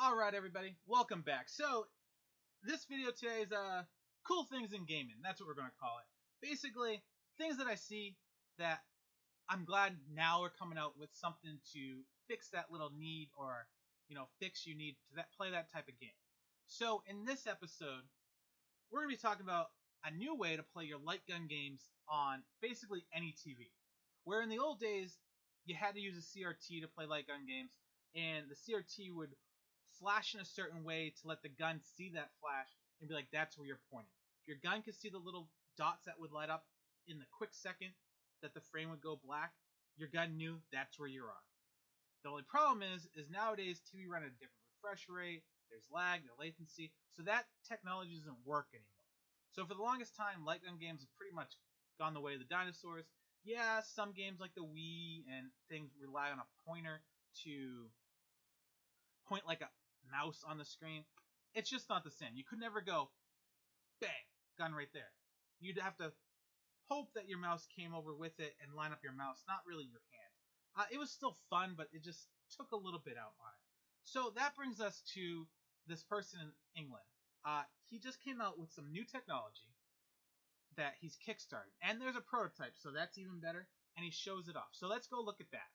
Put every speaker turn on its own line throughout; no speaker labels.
Alright everybody, welcome back. So, this video today is cool things in gaming. That's what we're going to call it. Basically, things that I see that I'm glad now are coming out with something to fix that little need or, fix you need to play that type of game. So, in this episode, we're going to be talking about a new way to play your light gun games on basically any TV. Where in the old days, you had to use a CRT to play light gun games, and the CRT would flash in a certain way to let the gun see that flash and be like, that's where you're pointing. If your gun could see the little dots that would light up in the quick second that the frame would go black, your gun knew that's where you are. The only problem is nowadays TV run at a different refresh rate, there's lag, there's latency, so that technology doesn't work anymore. So for the longest time, light gun games have pretty much gone the way of the dinosaurs. Yeah, some games like the Wii and things rely on a pointer to point like a mouse on the screen. It's just not the same. You could never go, bang, gun right there. You'd have to hope that your mouse came over with it and line up your mouse, not really your hand. It was still fun, but it just took a little bit out on it. So that brings us to this person in England. He just came out with some new technology that he's kickstarted. And there's a prototype, so that's even better. And he shows it off. So let's go look at that.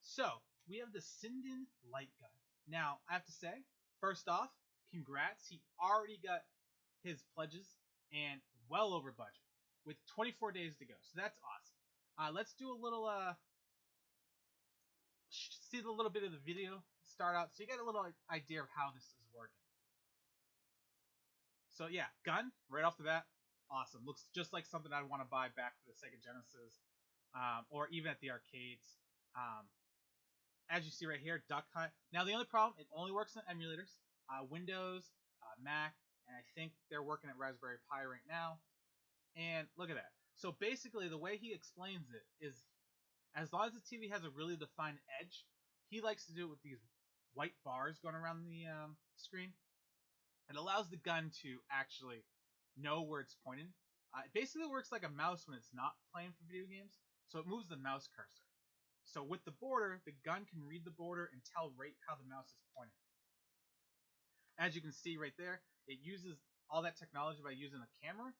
So, we have the Sinden light gun. Now, I have to say, first off, congrats. He already got his pledges and well over budget with 24 days to go. So that's awesome. Let's do a little, see a little bit of the video start out so you get a little idea of how this is working. So yeah, gun, right off the bat, awesome. Looks just like something I'd want to buy back for the Sega Genesis or even at the arcades. As you see right here, Duck Hunt. Now, the only problem, it only works on emulators, Windows, Mac, and I think they're working at Raspberry Pi right now. And look at that. So basically, the way he explains it is, as long as the TV has a really defined edge, he likes to do it with these white bars going around the screen. It allows the gun to actually know where it's pointed. It basically works like a mouse when it's not playing for video games, so it moves the mouse cursor. So with the border, the gun can read the border and tell right how the mouse is pointing. As you can see right there, it uses all that technology by using a camera,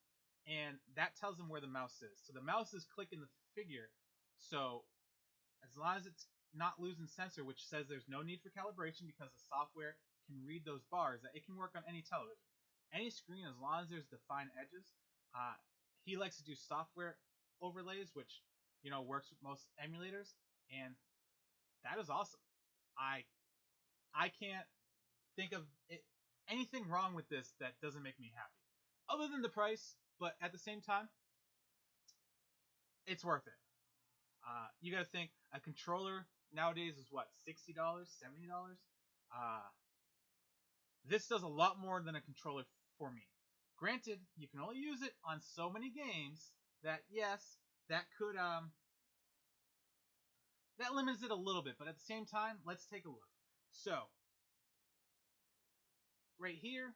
and that tells them where the mouse is. So the mouse is clicking the figure, so as long as it's not losing sensor, which says there's no need for calibration because the software can read those bars, that it can work on any television. Any screen, as long as there's defined edges. He likes to do software overlays, which works with most emulators. And that is awesome. I can't think of anything wrong with this that doesn't make me happy. Other than the price, but at the same time, it's worth it. You got to think, a controller nowadays is what, $60, $70? This does a lot more than a controller for me. Granted, you can only use it on so many games that, yes, that could that limits it a little bit, but at the same time, let's take a look. So, right here,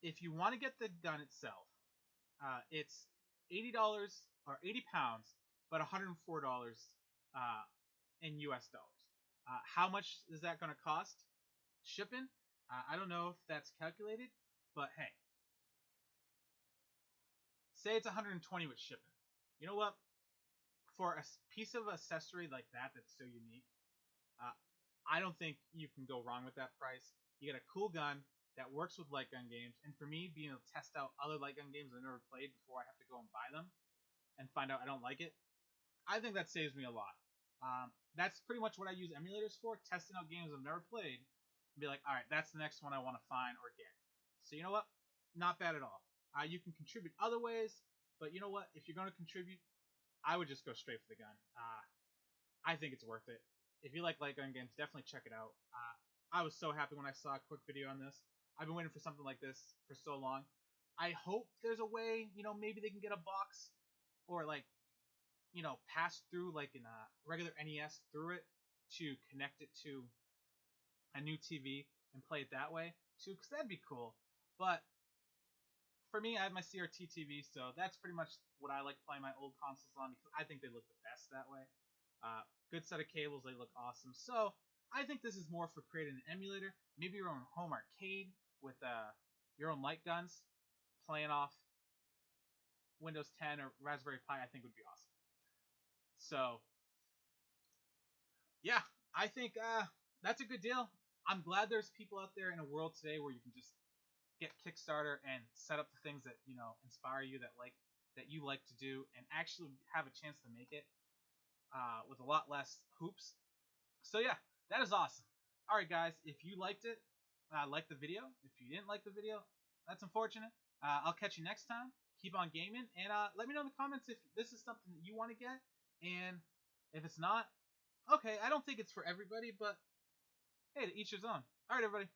if you want to get the gun itself, it's $80 or 80 pounds, but $104 in US dollars. How much is that going to cost? Shipping? I don't know if that's calculated, but hey. Say it's $120 with shipping. You know what? For a piece of accessory like that that's so unique, I don't think you can go wrong with that price. You get a cool gun that works with light gun games, and for me, being able to test out other light gun games I've never played before I have to go and buy them and find out I don't like it, I think that saves me a lot. That's pretty much what I use emulators for, testing out games I've never played, and be like, alright, that's the next one I want to find or get. So you know what? Not bad at all. You can contribute other ways, but you know what? If you're going to contribute, I would just go straight for the gun. I think it's worth it. If you like light gun games, definitely check it out. I was so happy when I saw a quick video on this. I've been waiting for something like this for so long. I hope there's a way, maybe they can get a box or pass through like in a regular NES through it to connect it to a new TV and play it that way too, because that'd be cool. But for me, I have my CRT TV, so that's pretty much what I like playing my old consoles on because I think they look the best that way. Good set of cables, they look awesome. So I think this is more for creating an emulator, maybe your own home arcade with your own light guns, playing off Windows 10 or Raspberry Pi. I think would be awesome. So yeah, I think that's a good deal. I'm glad there's people out there in a world today where you can just get Kickstarter and set up the things that inspire you, that you like to do, and actually have a chance to make it with a lot less hoops. So yeah, that is awesome. All right, guys, if you liked it, like the video. If you didn't like the video, that's unfortunate. I'll catch you next time. Keep on gaming, and let me know in the comments if this is something that you want to get, and if it's not, okay, I don't think it's for everybody, but hey, to each his own. All right, everybody.